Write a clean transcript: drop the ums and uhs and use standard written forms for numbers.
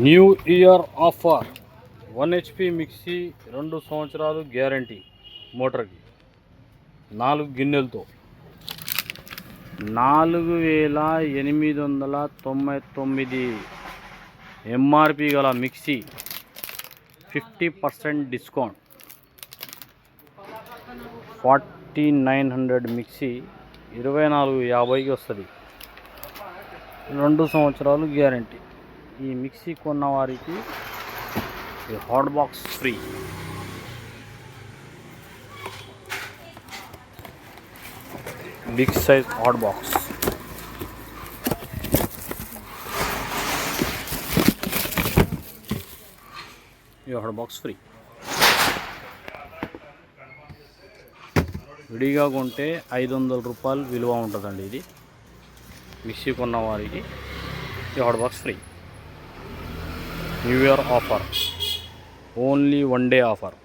New year offer 1 HP mixie 2 సంవత్సరాలు guarantee మోటార్కి 4 గిన్నెలతో 4899 ఎంఆర్పి గల మిక్సీ 50% డిస్కౌంట్ 4900 మిక్సీ 2450కి వస్తుంది. 2 సంవత్సరాలు గ్యారంటీ. ఈ మిక్సీ కొన్న వారికి hot box free. Big size hot box. ఈ హాట్ బాక్స్ ఫ్రీ. విడిగా కొంటే 500 రూపాయలు విలువ ఉంటుందండి. ఇది మిక్సీ కొన్న వారికి ఈ hot box free. New year offer, only 1 day offer.